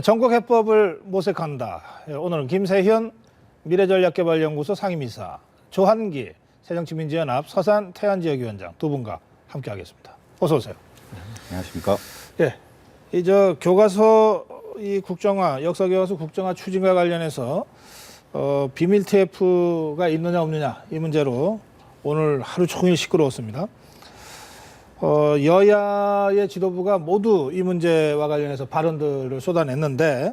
전국 해법을 모색한다. 오늘은 김세현 미래전략개발연구소 상임이사, 조한기 새정치민주연합 서산 태안지역위원장 두 분과 함께하겠습니다. 어서 오세요. 안녕하십니까? 예, 이 교과서 이 국정화, 역사교과서 국정화 추진과 관련해서 비밀 TF가 있느냐 없느냐 이 문제로 오늘 하루 종일 시끄러웠습니다. 여야의 지도부가 모두 이 문제와 관련해서 발언들을 쏟아냈는데,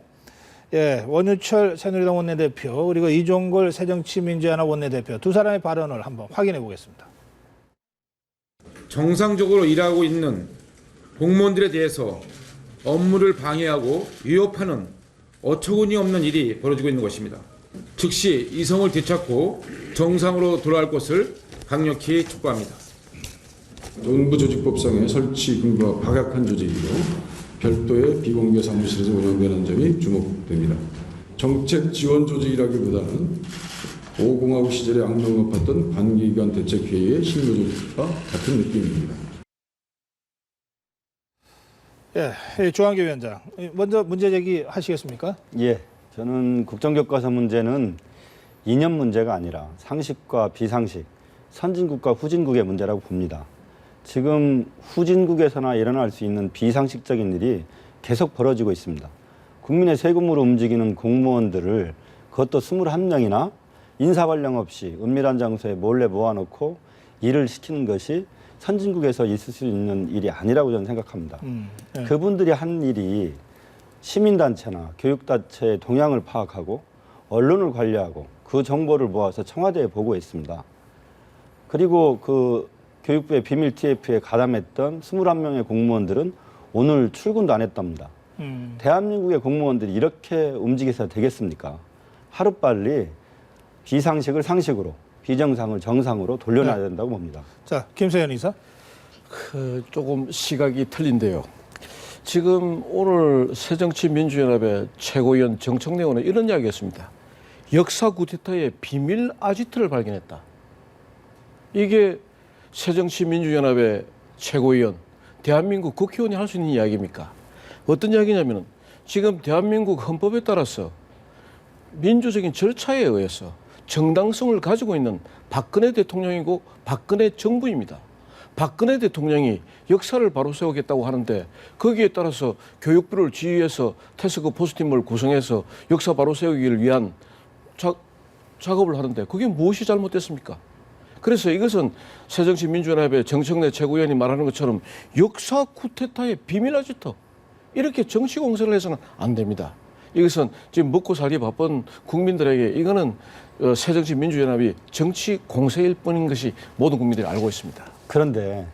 예, 원유철 새누리당 원내대표 그리고 이종걸 새정치민주연합 원내대표 두 사람의 발언을 한번 확인해 보겠습니다. 정상적으로 일하고 있는 공무원들에 대해서 업무를 방해하고 위협하는 어처구니 없는 일이 벌어지고 있는 것입니다. 즉시 이성을 되찾고 정상으로 돌아갈 것을 강력히 촉구합니다. 정부조직법상의 설치 근거가 박약한 조직이고 별도의 비공개 사무실에서 운영되는 점이 주목됩니다. 정책 지원 조직이라기보다는 5공화국 시절에 악명 높았던 관계기관 대책회의의 실무 조직과 같은 느낌입니다. 예, 조한기 위원장, 먼저 문제 제기하시겠습니까? 예, 저는 국정교과서 문제는 이념 문제가 아니라 상식과 비상식, 선진국과 후진국의 문제라고 봅니다. 지금 후진국에서나 일어날 수 있는 비상식적인 일이 계속 벌어지고 있습니다. 국민의 세금으로 움직이는 공무원들을 그것도 21명이나 인사 관련 없이 은밀한 장소에 몰래 모아놓고 일을 시키는 것이 선진국에서 있을 수 있는 일이 아니라고 저는 생각합니다. 예. 그분들이 한 일이 시민단체나 교육단체의 동향을 파악하고 언론을 관리하고 그 정보를 모아서 청와대에 보고했습니다. 그리고 그 교육부의 비밀 TF에 가담했던 21명의 공무원들은 오늘 출근도 안 했답니다. 대한민국의 공무원들이 이렇게 움직여서 되겠습니까? 하루빨리 비상식을 상식으로, 비정상을 정상으로 돌려놔야 된다고 봅니다. 자, 김세현 이사. 조금 시각이 틀린데요. 지금 오늘 새정치민주연합의 최고위원 정청래 의원은 이런 이야기했습니다. 역사 구테타의 비밀 아지트를 발견했다. 이게 새정치민주연합의 최고위원, 대한민국 국회의원이 할 수 있는 이야기입니까? 어떤 이야기냐면 지금 대한민국 헌법에 따라서 민주적인 절차에 의해서 정당성을 가지고 있는 박근혜 대통령이고 박근혜 정부입니다. 박근혜 대통령이 역사를 바로 세우겠다고 하는데 거기에 따라서 교육부를 지휘해서 태스크 포스팀을 구성해서 역사 바로 세우기를 위한 작업을 하는데 그게 무엇이 잘못됐습니까? 그래서 이것은 새정치민주연합의 정청래 최고위원이 말하는 것처럼 역사 쿠데타의 비밀 아지트, 이렇게 정치 공세를 해서는 안 됩니다. 이것은 지금 먹고 살기 바쁜 국민들에게 이거는 새정치민주연합이 정치 공세일 뿐인 것이 모든 국민들이 알고 있습니다. 그런데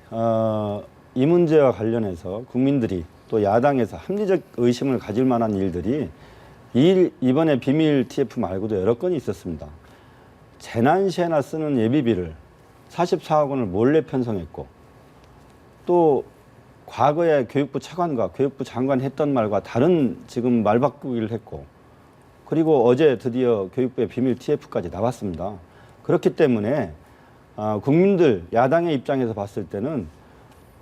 이 문제와 관련해서 국민들이 또 야당에서 합리적 의심을 가질 만한 일들이 이번에 비밀 TF 말고도 여러 건이 있었습니다. 재난 시에나 쓰는 예비비를 44억 원을 몰래 편성했고, 또 과거에 교육부 차관과 교육부 장관 했던 말과 다른 지금 말 바꾸기를 했고, 그리고 어제 드디어 교육부의 비밀 TF까지 나왔습니다. 그렇기 때문에 국민들, 야당의 입장에서 봤을 때는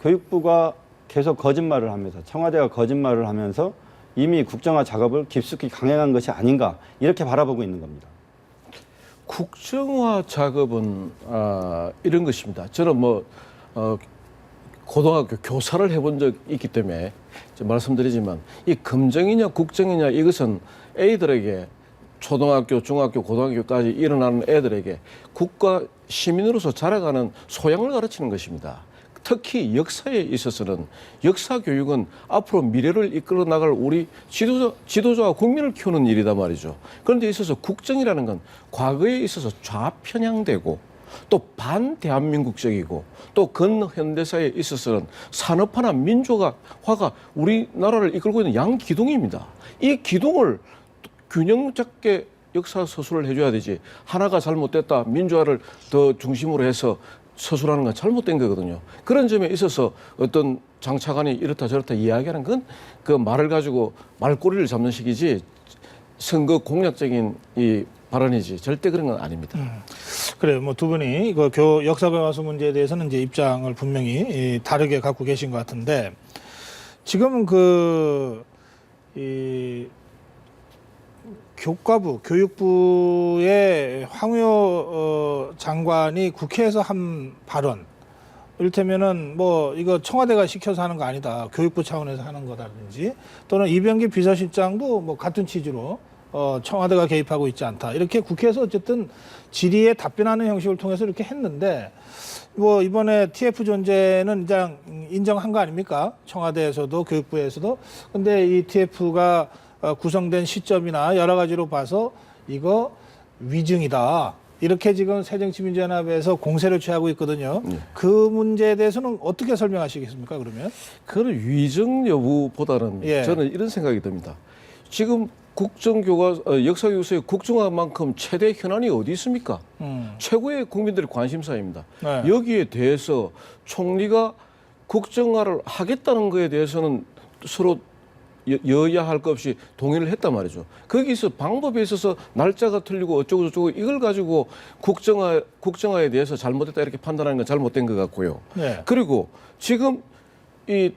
교육부가 계속 거짓말을 하면서, 청와대가 거짓말을 하면서 이미 국정화 작업을 깊숙이 강행한 것이 아닌가, 이렇게 바라보고 있는 겁니다. 국정화 작업은 이런 것입니다. 저는 고등학교 교사를 해본 적 있기 때문에 말씀드리지만 이 검정이냐 국정이냐 이것은 애들에게 초등학교, 중학교, 고등학교까지 일어나는 애들에게 국가 시민으로서 자라가는 소양을 가르치는 것입니다. 특히 역사에 있어서는 역사 교육은 앞으로 미래를 이끌어 나갈 우리 지도자와 국민을 키우는 일이다 말이죠. 그런데 있어서 국정이라는 건 과거에 있어서 좌편향되고 또 반대한민국적이고 또 근현대사에 있어서는 산업화나 민주화가 우리나라를 이끌고 있는 양기둥입니다. 이 기둥을 균형 잡게 역사 서술을 해줘야 되지, 하나가 잘못됐다, 민주화를 더 중심으로 해서 서술하는 건 잘못된 거거든요. 그런 점에 있어서 어떤 장차관이 이렇다 저렇다 이야기하는 건 그 말을 가지고 말꼬리를 잡는 식이지 선거 공약적인 이 발언이지 절대 그런 건 아닙니다. 그래요. 뭐 두 분이 그 역사교과서 문제에 대해서는 이제 입장을 분명히 다르게 갖고 계신 것 같은데, 지금은 이 교과부, 교육부의 황우여 장관이 국회에서 한 발언, 이를테면은 뭐 이거 청와대가 시켜서 하는 거 아니다, 교육부 차원에서 하는 거다든지, 또는 이병기 비서실장도 뭐 같은 취지로 청와대가 개입하고 있지 않다, 이렇게 국회에서 어쨌든 질의에 답변하는 형식을 통해서 이렇게 했는데, 뭐 이번에 TF 존재는 그냥 인정한 거 아닙니까? 청와대에서도 교육부에서도. 근데 이 TF가 구성된 시점이나 여러 가지로 봐서 이거 위증이다, 이렇게 지금 새정치민주연합에서 공세를 취하고 있거든요. 그 문제에 대해서는 어떻게 설명하시겠습니까, 그러면? 그런 위증 여부보다는 예. 저는 이런 생각이 듭니다. 지금 역사교과서의 국정화만큼 최대 현안이 어디 있습니까? 최고의 국민들의 관심사입니다. 네. 여기에 대해서 총리가 국정화를 하겠다는 거에 대해서는 서로 여야 할 것 없이 동의를 했단 말이죠. 거기서 방법에 있어서 날짜가 틀리고 어쩌고 저쩌고 이걸 가지고 국정화에 대해서 잘못했다 이렇게 판단하는 건 잘못된 것 같고요. 네. 그리고 지금 이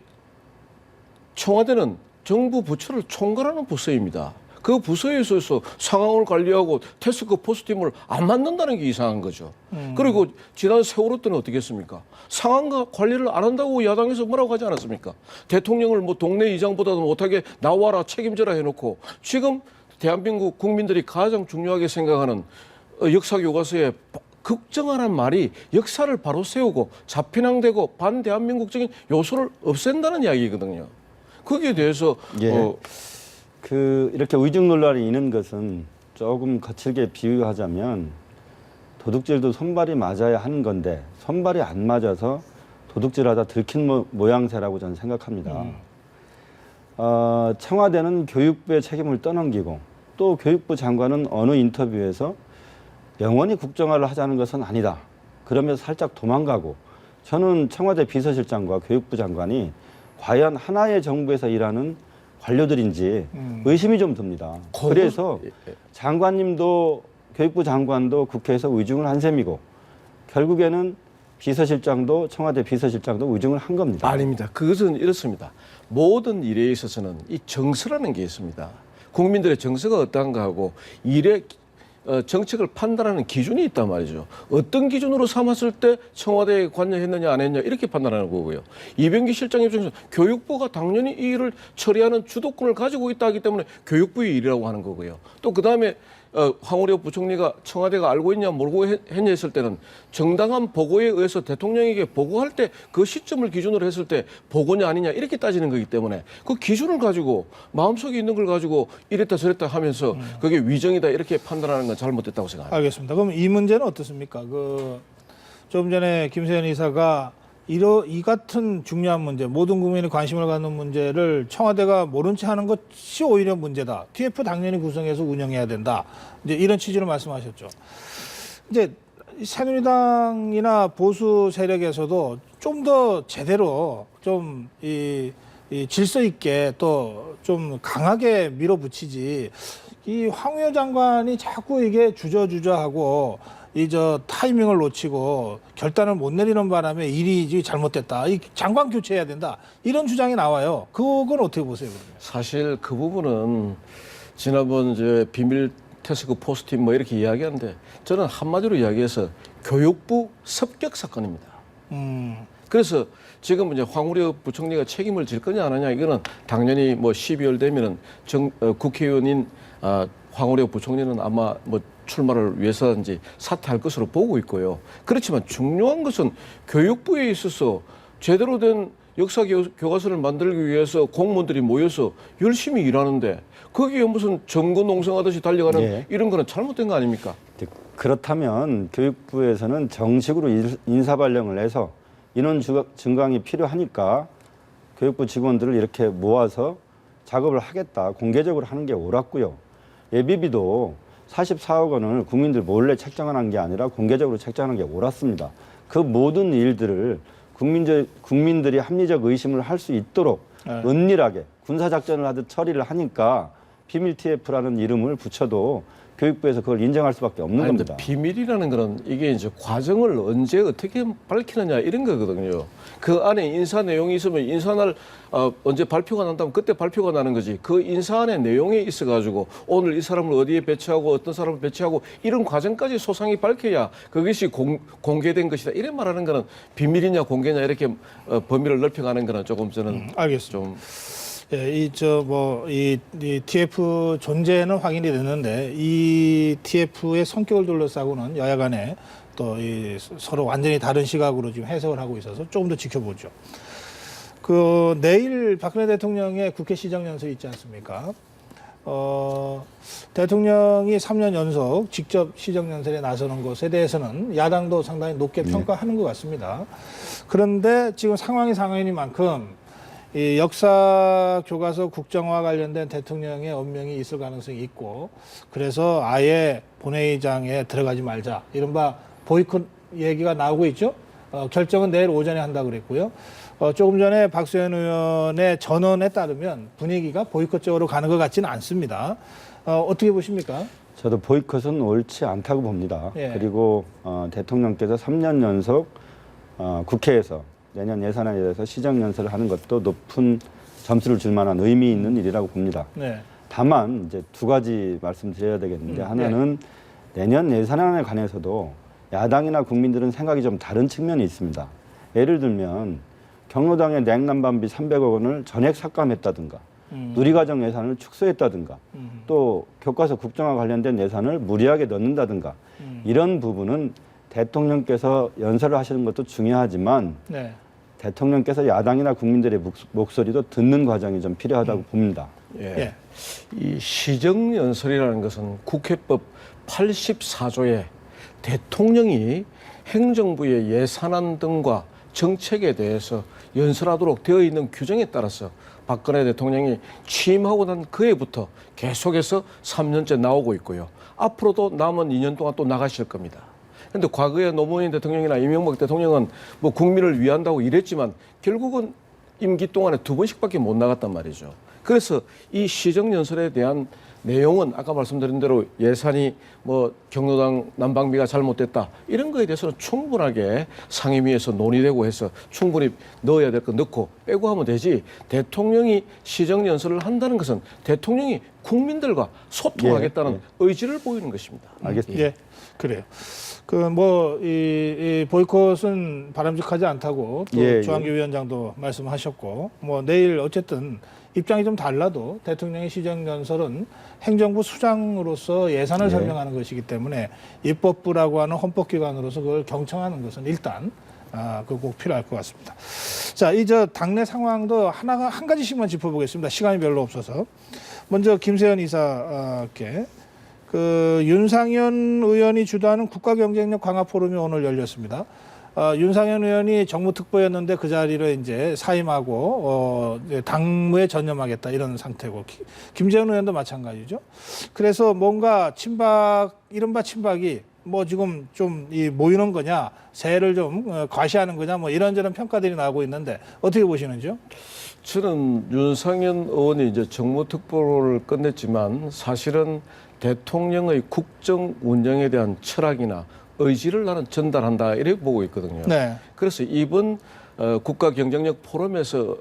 청와대는 정부 부처를 총괄하는 부서입니다. 그 부서에 있어서 상황을 관리하고 태스크 포스팀을 안 만든다는 게 이상한 거죠. 그리고 지난 세월호 때는 어떻게 했습니까? 상황과 관리를 안 한다고 야당에서 뭐라고 하지 않았습니까? 대통령을 뭐 동네 이장보다도 못하게 나와라 책임져라 해놓고, 지금 대한민국 국민들이 가장 중요하게 생각하는 역사교과서에 국정화란 말이 역사를 바로 세우고 자편향되고 반대한민국적인 요소를 없앤다는 이야기거든요. 거기에 대해서 예. 이렇게 위증 논란이 있는 것은 조금 거칠게 비유하자면 도둑질도 손발이 맞아야 하는 건데 손발이 안 맞아서 도둑질하다 들킨 모양새라고 저는 생각합니다. 청와대는 교육부의 책임을 떠넘기고, 또 교육부 장관은 어느 인터뷰에서 영원히 국정화를 하자는 것은 아니다, 그러면서 살짝 도망가고, 저는 청와대 비서실장과 교육부 장관이 과연 하나의 정부에서 일하는 관료들인지 의심이 좀 듭니다. 그래서 장관님도, 교육부 장관도 국회에서 위증을 한 셈이고, 결국에는 비서실장도, 청와대 비서실장도 위증을 한 겁니다. 아닙니다. 그것은 이렇습니다. 모든 일에 있어서는 이 정서라는 게 있습니다. 국민들의 정서가 어떠한가 하고 일의 정책을 판단하는 기준이 있단 말이죠. 어떤 기준으로 삼았을 때 청와대에 관여했느냐 안 했느냐 이렇게 판단하는 거고요. 이병기 실장 입장에서 교육부가 당연히 이 일을 처리하는 주도권을 가지고 있다 하기 때문에 교육부의 일이라고 하는 거고요. 또 그다음에 황우여 부총리가 청와대가 알고 있냐 모르고 했냐 했을 때는 정당한 보고에 의해서 대통령에게 보고할 때 그 시점을 기준으로 했을 때 보고냐 아니냐 이렇게 따지는 거기 때문에 그 기준을 가지고 마음속에 있는 걸 가지고 이랬다 저랬다 하면서 그게 위정이다 이렇게 판단하는 건 잘못됐다고 생각합니다. 알겠습니다. 그럼 이 문제는 어떻습니까? 좀 전에 김세현 이사가 이 같은 중요한 문제, 모든 국민이 관심을 갖는 문제를 청와대가 모른 채 하는 것이 오히려 문제다. TF 당연히 구성해서 운영해야 된다. 이제 이런 취지로 말씀하셨죠. 이제 새누리당이나 보수 세력에서도 좀 더 제대로 좀 이 질서 있게 또 좀 강하게 밀어붙이지, 이 황우여 장관이 자꾸 이게 주저하고 타이밍을 놓치고 결단을 못 내리는 바람에 일이 잘못됐다, 이 장관 교체해야 된다, 이런 주장이 나와요. 그건 어떻게 보세요, 그러면? 사실 그 부분은 지난번 비밀 태스크 포스팀 뭐 이렇게 이야기하는데, 저는 한마디로 이야기해서 교육부 습격 사건입니다. 그래서 지금 이제 황우여 부총리가 책임을 질 거냐 안 하냐, 이거는 당연히 뭐 12월 되면은 국회의원인 황우여 부총리는 아마 뭐 출마를 위해서든지 사퇴할 것으로 보고 있고요. 그렇지만 중요한 것은 교육부에 있어서 제대로 된 역사 교과서를 만들기 위해서 공무원들이 모여서 열심히 일하는데 거기에 무슨 정거 농성하듯이 달려가는 예. 이런 거는 잘못된 거 아닙니까? 그렇다면 교육부에서는 정식으로 인사발령을 해서 인원 증강이 필요하니까 교육부 직원들을 이렇게 모아서 작업을 하겠다, 공개적으로 하는 게 옳았고요. 예비비도 44억 원을 국민들 몰래 책정한 게 아니라 공개적으로 책정한 게 옳았습니다. 그 모든 일들을 국민들이 합리적 의심을 할 수 있도록 은밀하게 군사작전을 하듯 처리를 하니까 비밀 TF라는 이름을 붙여도 교육부에서 그걸 인정할 수밖에 없는 아니, 근데 겁니다. 비밀이라는 거는 이게 이제 과정을 언제 어떻게 밝히느냐 이런 거거든요. 그 안에 인사 내용이 있으면 인사날 언제 발표가 난다면 그때 발표가 나는 거지. 그 인사안의 내용에 있어가지고 오늘 이 사람을 어디에 배치하고 어떤 사람을 배치하고 이런 과정까지 소상히 밝혀야 그것이 공개된 것이다. 이래 말하는 거는 비밀이냐 공개냐 이렇게 범위를 넓혀가는 거는 조금 저는 알겠습니다. 좀 예, 이 TF 존재는 확인이 됐는데 이 TF의 성격을 둘러싸고는 여야 간에 또 서로 완전히 다른 시각으로 지금 해석을 하고 있어서 조금 더 지켜보죠. 내일 박근혜 대통령의 국회 시정연설이 있지 않습니까? 대통령이 3년 연속 직접 시정연설에 나서는 것에 대해서는 야당도 상당히 높게 평가하는 것 같습니다. 그런데 지금 상황이 상황이니만큼 이 역사 교과서 국정화 관련된 대통령의 언명이 있을 가능성이 있고 그래서 아예 본회의장에 들어가지 말자 이른바 보이콧 얘기가 나오고 있죠. 결정은 내일 오전에 한다 그랬고요. 조금 전에 박수현 의원의 전언에 따르면 분위기가 보이콧적으로 가는 것 같지는 않습니다. 어떻게 보십니까? 저도 보이콧은 옳지 않다고 봅니다. 예. 그리고 대통령께서 3년 연속 국회에서 내년 예산안에 대해서 시정연설을 하는 것도 높은 점수를 줄 만한 의미 있는 일이라고 봅니다. 네. 다만 이제 두 가지 말씀드려야 되겠는데 하나는 내년 예산안에 관해서도 야당이나 국민들은 생각이 좀 다른 측면이 있습니다. 예를 들면 경로당의 냉난방비 300억 원을 전액 삭감했다든가 누리과정 예산을 축소했다든가 또 교과서 국정화 관련된 예산을 무리하게 넣는다든가 이런 부분은 대통령께서 연설을 하시는 것도 중요하지만 네. 대통령께서 야당이나 국민들의 목소리도 듣는 과정이 좀 필요하다고 봅니다. 예. 이 시정연설이라는 것은 국회법 84조에 대통령이 행정부의 예산안 등과 정책에 대해서 연설하도록 되어 있는 규정에 따라서 박근혜 대통령이 취임하고 난 그해부터 계속해서 3년째 나오고 있고요. 앞으로도 남은 2년 동안 또 나가실 겁니다. 그런데 과거에 노무현 대통령이나 이명박 대통령은 뭐 국민을 위한다고 이랬지만 결국은 임기 동안에 2번씩밖에 못 나갔단 말이죠. 그래서 이 시정연설에 대한 내용은 아까 말씀드린 대로 예산이 뭐 경로당 난방비가 잘못됐다 이런 거에 대해서는 충분하게 상임위에서 논의되고 해서 충분히 넣어야 될 거 넣고 빼고 하면 되지. 대통령이 시정연설을 한다는 것은 대통령이 국민들과 소통하겠다는 의지를 보이는 것입니다. 알겠습니다. 예, 그래요. 이 보이콧은 바람직하지 않다고 또 조한규 위원장도 말씀하셨고, 내일 어쨌든 입장이 좀 달라도 대통령의 시정연설은 행정부 수장으로서 예산을 설명하는 것이기 때문에 입법부라고 하는 헌법기관으로서 그걸 경청하는 것은 일단 그거 꼭 필요할 것 같습니다. 자, 당내 상황도 한 가지씩만 짚어보겠습니다. 시간이 별로 없어서. 먼저 김세현 이사께 윤상현 의원이 주도하는 국가경쟁력 강화 포럼이 오늘 열렸습니다. 윤상현 의원이 정무특보였는데 그 자리를 이제 사임하고 당무에 전념하겠다 이런 상태고 김재현 의원도 마찬가지죠. 그래서 뭔가 이른바 친박이 지금 좀 모이는 거냐, 세를 좀 과시하는 거냐, 이런저런 평가들이 나오고 있는데 어떻게 보시는지요? 저는 윤상현 의원이 이제 정무특보를 끝냈지만 사실은 대통령의 국정 운영에 대한 철학이나 의지를 나는 전달한다 이렇게 보고 있거든요. 네. 그래서 이번 국가 경쟁력 포럼에서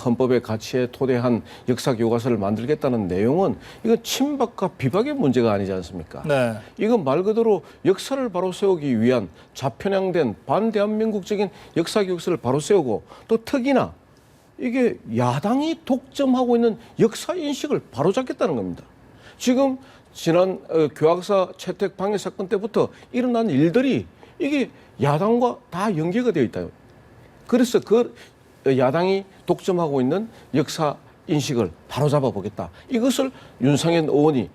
헌법의 가치에 토대한 역사 교과서를 만들겠다는 내용은 이건 친박과 비박의 문제가 아니지 않습니까? 네. 이건 말 그대로 역사를 바로 세우기 위한 좌편향된 반대한민국적인 역사 교과서를 바로 세우고 또 특히나 이게 야당이 독점하고 있는 역사 인식을 바로잡겠다는 겁니다. 지금 지난 교학사 채택 방해 사건 때부터 일어난 일들이 이게 야당과 다 연계가 되어 있다. 그래서 야당이 독점하고 있는 역사 인식을 바로잡아 보겠다. 이것을 윤상현 의원이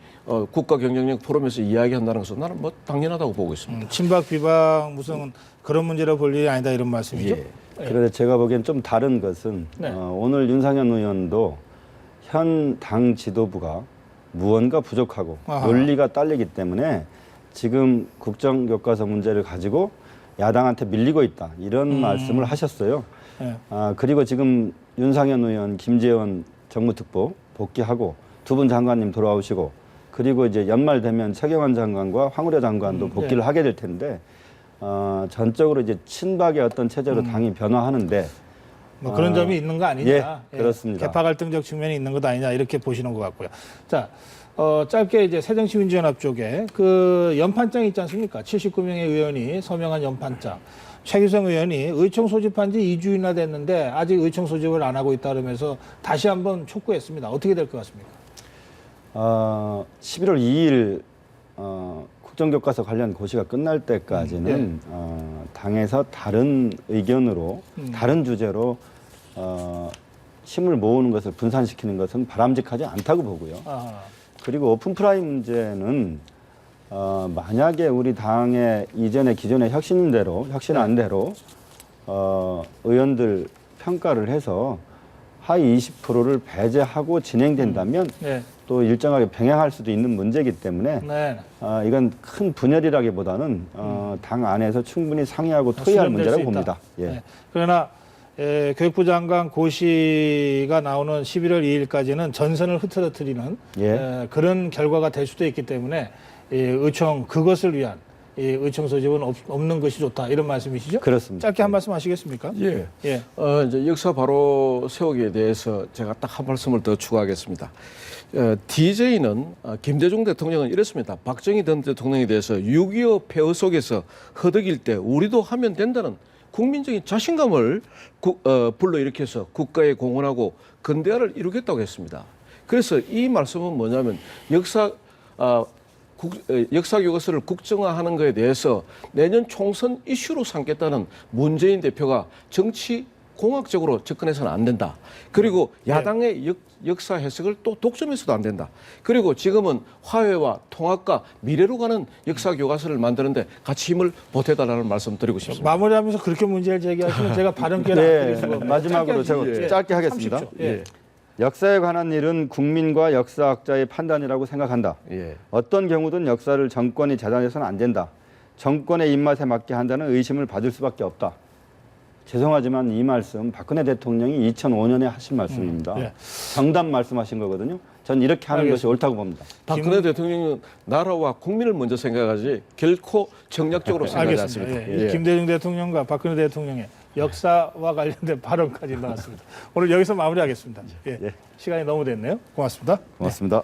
국가 경쟁력 포럼에서 이야기한다는 것은 나는 당연하다고 보고 있습니다. 친박 비박 무슨 그런 문제로 볼 일이 아니다 이런 말씀이죠? 그런데 제가 보기엔 좀 다른 것은 오늘 윤상현 의원도 현 당 지도부가 무언가 부족하고 논리가 딸리기 때문에 지금 국정교과서 문제를 가지고 야당한테 밀리고 있다 이런 말씀을 하셨어요. 그리고 지금 윤상현 의원, 김재원 정무특보 복귀하고 두 분 장관님 돌아오시고 그리고 이제 연말 되면 최경환 장관과 황우려 장관도 복귀를 하게 될 텐데 전적으로 이제 친박의 어떤 체제로 당이 변화하는데 뭐 그런 점이 있는 거 아니냐. 예, 그렇습니다. 개파 갈등적 측면이 있는 것 아니냐 이렇게 보시는 것 같고요. 자, 짧게 이제 새정치민주연합 쪽에 그 연판장 있지 않습니까? 79명의 의원이 서명한 연판장. 최규성 의원이 의총 소집한 지 2주이나 됐는데 아직 의총 소집을 안 하고 있다 그러면서 다시 한번 촉구했습니다. 어떻게 될 것 같습니까? 11월 2일 국정교과서 관련 고시가 끝날 때까지는 당에서 다른 의견으로 다른 주제로 힘을 모으는 것을 분산시키는 것은 바람직하지 않다고 보고요. 그리고 오픈 프라임 문제는 만약에 우리 당의 이전의 기존의 혁신안대로 의원들 평가를 해서 하위 20%를 배제하고 진행된다면 또 일정하게 병행할 수도 있는 문제이기 때문에 이건 큰 분열이라기보다는 당 안에서 충분히 상의하고 토의할 문제라고 봅니다. 예. 그러나 교육부 장관 고시가 나오는 11월 2일까지는 전선을 흐트러뜨리는 그런 결과가 될 수도 있기 때문에 의총 그것을 위한 의총 소집은 없는 것이 좋다 이런 말씀이시죠? 그렇습니다. 짧게 한 말씀 하시겠습니까? 예. 예. 이제 역사 바로 세우기에 대해서 제가 딱 한 말씀을 더 추가하겠습니다. DJ는 김대중 대통령은 이랬습니다. 박정희 전 대통령에 대해서 6.25 폐허 속에서 허덕일 때 우리도 하면 된다는 국민적인 자신감을 불러일으켜서 국가에 공헌하고 근대화를 이루겠다고 했습니다. 그래서 이 말씀은 뭐냐면 역사교과서를 국정화하는 것에 대해서 내년 총선 이슈로 삼겠다는 문재인 대표가 정치 공학적으로 접근해서는 안 된다. 그리고 야당의 역사 해석을 또 독점해서도 안 된다. 그리고 지금은 화해와 통합과 미래로 가는 역사 교과서를 만드는데 같이 힘을 보태달라는 말씀 드리고 싶습니다. 마무리하면서 그렇게 문제를 제기하시면 제가 발언 기회를 안 드릴 수가 없네요. 마지막으로 제가 짧게 하겠습니다. 30초. 역사에 관한 일은 국민과 역사학자의 판단이라고 생각한다. 어떤 경우든 역사를 정권이 재단해서는 안 된다. 정권의 입맛에 맞게 한다는 의심을 받을 수밖에 없다. 죄송하지만 이 말씀 박근혜 대통령이 2005년에 하신 말씀입니다. 정답 말씀하신 거거든요. 전 이렇게 하는 것이 옳다고 봅니다. 박근혜 대통령은 나라와 국민을 먼저 생각하지 결코 정략적으로 생각하지 않습니다. 김대중 대통령과 박근혜 대통령의 역사와 관련된 발언까지 나왔습니다. 오늘 여기서 마무리하겠습니다. 시간이 너무 됐네요. 고맙습니다. 고맙습니다.